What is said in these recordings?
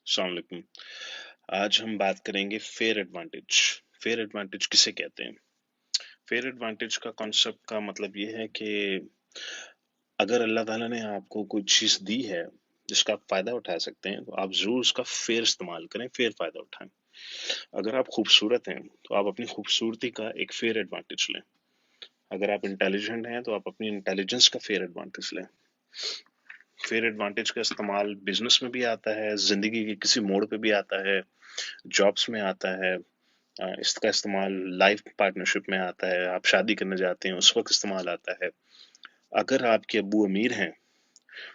अस्सलाम वालेकुम। आज हम बात करेंगे फेयर एडवांटेज। फेयर एडवांटेज किसे कहते हैं? फेयर एडवांटेज का कॉन्सेप्ट का मतलब ये है कि अगर अल्लाह ताला ने आपको कोई चीज दी है जिसका आप फायदा उठा सकते हैं, तो आप जरूर उसका फेयर इस्तेमाल करें, फेयर फायदा उठाएं। अगर आप खूबसूरत हैं तो आप अपनी खूबसूरती का एक फेयर एडवांटेज लें। अगर आप इंटेलिजेंट हैं तो आप अपनी इंटेलिजेंस का फेयर एडवांटेज लें। फेयर एडवांटेज का इस्तेमाल बिजनेस में भी आता है, जिंदगी के किसी मोड़ पे भी आता है, जॉब्स में आता है। इसका इस्तेमाल लाइफ पार्टनरशिप में आता है, आप शादी करने जाते हैं उस वक्त इस्तेमाल आता है। अगर आपके अब्बू अमीर हैं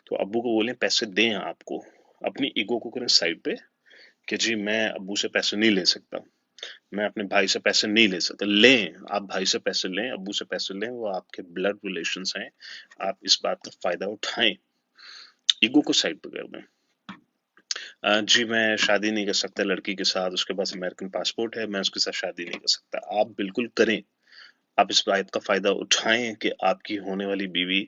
तो अब्बू को बोलें पैसे दें आपको, अपनी ईगो को करें साइड पे कि जी मैं अब्बू से पैसे नहीं ले सकता, मैं अपने भाई से पैसे नहीं ले सकता। लें, आप भाई से पैसे लें, अब्बू से पैसे लें, वो आपके ब्लड रिलेशंस हैं, आप इस बात का फायदा उठाएं, ईगो को साइड पे कर दें। जी मैं शादी नहीं कर सकता लड़की के साथ, उसके पास अमेरिकन पासपोर्ट है, मैं उसके साथ शादी नहीं कर सकता। आप बिल्कुल करें, आप इस बात का फायदा उठाएं कि आपकी होने वाली बीवी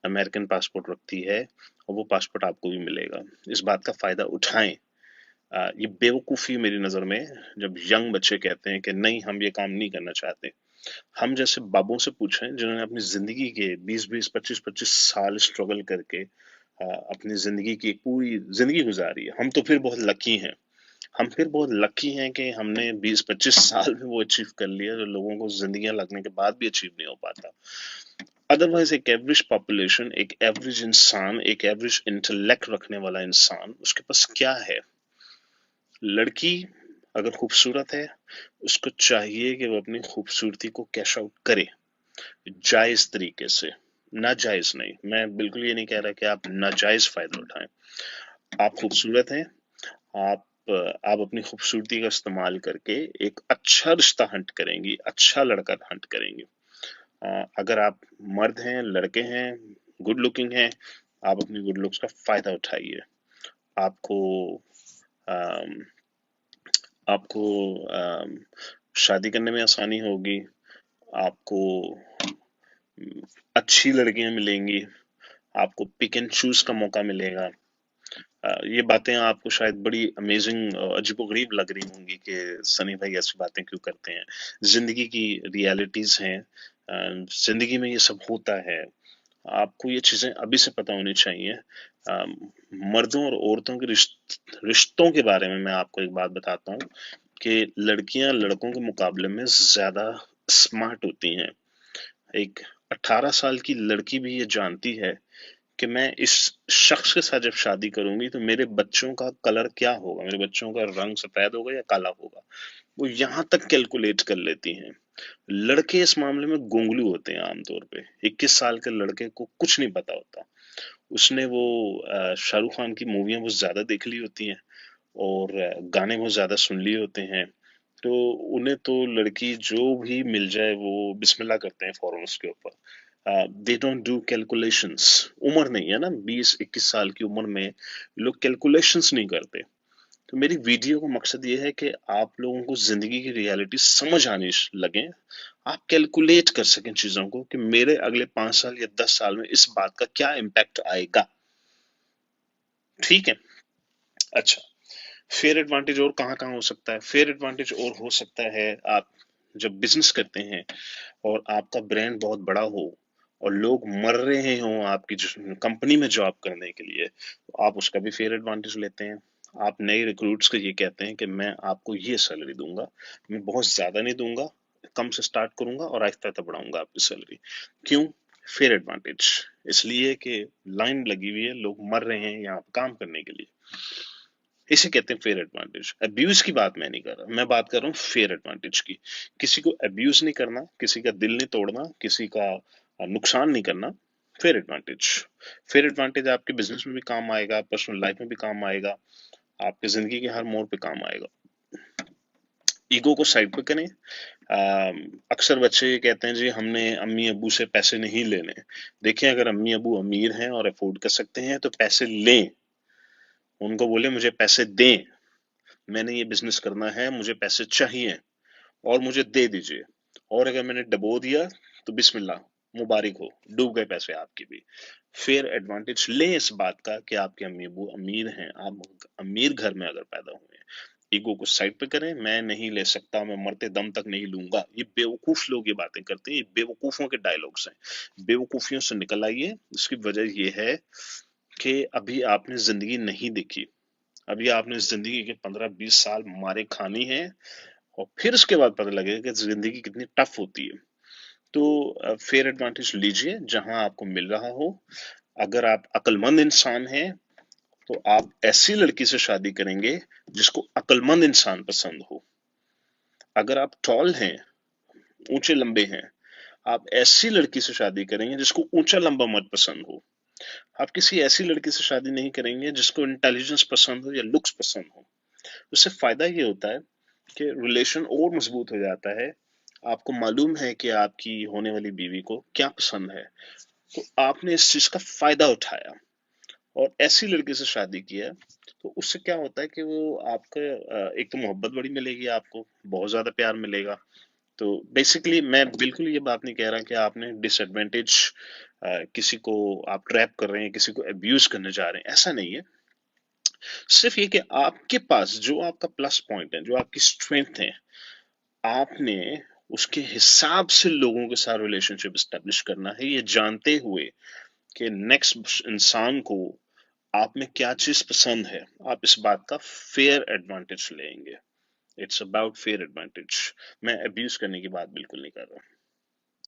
अमेरिकन पासपोर्ट रखती है और वो पासपोर्ट आपको भी मिलेगा। इस बात का फायदा उठाएं। ये बेवकूफ़ी मेरी नज़र में, जब यंग बच्चे कहते हैं कि नहीं हम ये काम नहीं करना चाहते। हम जैसे बाबों से पूछें जिन्होंने अपनी जिंदगी के 20-20 25-25 साल स्ट्रगल करके अपनी जिंदगी की एक पूरी जिंदगी गुजारी है। हम तो फिर बहुत लकी हैं, हम फिर बहुत लकी हैं कि हमने 20-25 साल में वो अचीव कर लिया जो लोगों को जिंदगियां लगने के बाद भी अचीव नहीं हो पाता। अदरवाइज एक एवरेज पॉपुलेशन, एक एवरेज इंसान, एक एवरेज इंटेलेक्ट रखने वाला इंसान, उसके पास क्या है? लड़की अगर खूबसूरत है, उसको चाहिए कि वो अपनी खूबसूरती को कैश आउट करे जायज तरीके से, नाजायज नहीं। मैं बिल्कुल ये नहीं कह रहा कि आप नाजायज फायदा उठाएं। आप खूबसूरत हैं, आप आप अपनी खूबसूरती का इस्तेमाल करके एक अच्छा रिश्ता हंट करेंगी, अच्छा लड़का हंट करेंगी। अगर आप मर्द हैं, लड़के हैं, गुड लुकिंग हैं, आप अपनी गुड लुक्स का फायदा उठाइए। आपको अम, आपको अम, शादी करने में आसानी होगी, आपको अच्छी लड़कियां मिलेंगी, आपको पिक एंड चूज का मौका मिलेगा। ये बातें आपको शायद बड़ी अमेजिंग, अजीबोगरीब लग रही होंगी कि सनी भाई ऐसी बातें क्यों करते हैं। जिंदगी की रियलिटीज हैं, जिंदगी में ये सब होता है। आपको ये चीजें अभी से पता होनी चाहिए। मर्दों और औरतों के रिश्तों के बारे में मैं आपको एक बात बताता हूँ कि लड़कियां लड़कों के मुकाबले में ज्यादा स्मार्ट होती हैं। एक 18 साल की लड़की भी ये जानती है कि मैं इस शख्स के साथ जब शादी करूंगी तो मेरे बच्चों का कलर क्या होगा, मेरे बच्चों का रंग सफेद होगा या काला होगा। वो यहाँ तक कैलकुलेट कर लेती हैं। लड़के इस मामले में गोंगलू होते हैं आमतौर पे। 21 साल के लड़के को कुछ नहीं पता होता। उसने वो शाहरुख खान की मूवियां बहुत ज्यादा देख ली होती हैं और गाने बहुत ज्यादा सुन लिए होते हैं, तो उन्हें तो लड़की जो भी मिल जाए वो बिस्मिल्लाह करते हैं फौरन उसके ऊपर। They don't do calculations. उम्र नहीं है ना, 20-21 साल की उम्र में लोग कैलकुलेशंस नहीं करते। तो मेरी वीडियो का मकसद ये है कि आप लोगों को जिंदगी की रियलिटी समझ आने लगे, आप कैलकुलेट कर सकें चीजों को कि मेरे अगले 5 साल या 10 साल में इस बात का क्या इम्पैक्ट आएगा। ठीक है। अच्छा, फेयर एडवांटेज और कहाँ कहाँ हो सकता है? फेयर एडवांटेज और हो सकता है, आप जब बिजनेस करते हैं और आपका ब्रांड बहुत बड़ा हो और लोग मर रहे हों आपकी कंपनी में जॉब करने के लिए, तो आप उसका भी फेयर एडवांटेज लेते हैं। आप नए रिक्रूट्स को ये कहते हैं कि मैं आपको ये सैलरी दूंगा, मैं बहुत ज्यादा नहीं दूंगा, कम से स्टार्ट करूंगा और आहिस्ता आहिस्ता बढ़ाऊंगा आपकी सैलरी। क्यों? Fair advantage. इसलिए कि लाइन लगी हुई है, लोग मर रहे हैं यहाँ पे काम करने के लिए। इसे कहते हैं फेयर एडवांटेज। अब्यूज की बात मैं नहीं कर रहा, मैं बात कर रहा हूँ फेयर एडवांटेज की। किसी को अब्यूज नहीं करना, किसी का दिल नहीं तोड़ना, किसी का नुकसान नहीं करना। Fair advantage. फेयर एडवांटेज आपके बिजनेस में भी काम आएगा, पर्सनल लाइफ में भी काम आएगा, आपकी जिंदगी के हर मोड़ पे काम आएगा। ईगो को साइड पे करें। अक्सर बच्चे ये कहते हैं जी हमने अम्मी अबू से पैसे नहीं लेने। देखिए, अगर अम्मी अबू अमीर हैं और अफोर्ड कर सकते हैं तो पैसे लें, उनको बोले मुझे पैसे दें, मैंने ये बिजनेस करना है, मुझे पैसे चाहिए और मुझे दे दीजिए। और अगर मैंने डबो दिया तो बिस्मिल्लाह, मुबारक हो, डूब गए पैसे आपके भी। फेयर एडवांटेज लें इस बात का कि आपके अम्मी अबू अमीर हैं, आप अमीर घर में अगर पैदा हुए हैं। ईगो को साइड पे करें, मैं नहीं ले सकता, मैं मरते दम तक नहीं लूंगा, ये बेवकूफ लोग ये बातें करते हैं, ये बेवकूफों के डायलॉग्स हैं। बेवकूफियों से निकल आइए। इसकी वजह ये है कि अभी आपने जिंदगी नहीं देखी, अभी आपने जिंदगी के 15-20 साल मारे खानी है, और फिर उसके बाद पता लगेगा कि जिंदगी कितनी टफ होती है। तो फेयर एडवांटेज लीजिए जहां आपको मिल रहा हो। अगर आप अक्लमंद इंसान हैं तो आप ऐसी लड़की से शादी करेंगे जिसको अक्लमंद इंसान पसंद हो। अगर आप टॉल हैं, ऊंचे लंबे हैं, आप ऐसी लड़की से शादी करेंगे जिसको ऊंचा लंबा मत पसंद हो। आप किसी ऐसी लड़की से शादी नहीं करेंगे जिसको इंटेलिजेंस पसंद हो या लुक्स पसंद हो। उससे फायदा ये होता है कि रिलेशन और मजबूत हो जाता है। आपको मालूम है कि आपकी होने वाली बीवी को क्या पसंद है, तो आपने इस चीज का फायदा उठाया और ऐसी लड़की से शादी किया। तो उससे क्या होता है कि वो आपका एक तो मोहब्बत बड़ी मिलेगी, आपको बहुत ज्यादा प्यार मिलेगा। तो बेसिकली मैं बिल्कुल ये बात नहीं कह रहा कि आपने डिसएडवांटेज, किसी को आप ट्रैप कर रहे हैं, किसी को अब्यूज करने जा रहे हैं, ऐसा नहीं है। सिर्फ ये कि आपके पास जो आपका प्लस पॉइंट है, जो आपकी स्ट्रेंथ है, आपने उसके हिसाब से लोगों के साथ रिलेशनशिप स्टेब्लिश करना है, ये जानते हुए कि नेक्स्ट इंसान को आप में क्या चीज पसंद है। आप इस बात का फेयर एडवांटेज लेंगे। It's about fair advantage. मैं अब्यूज करने की बात बिल्कुल नहीं कर रहा।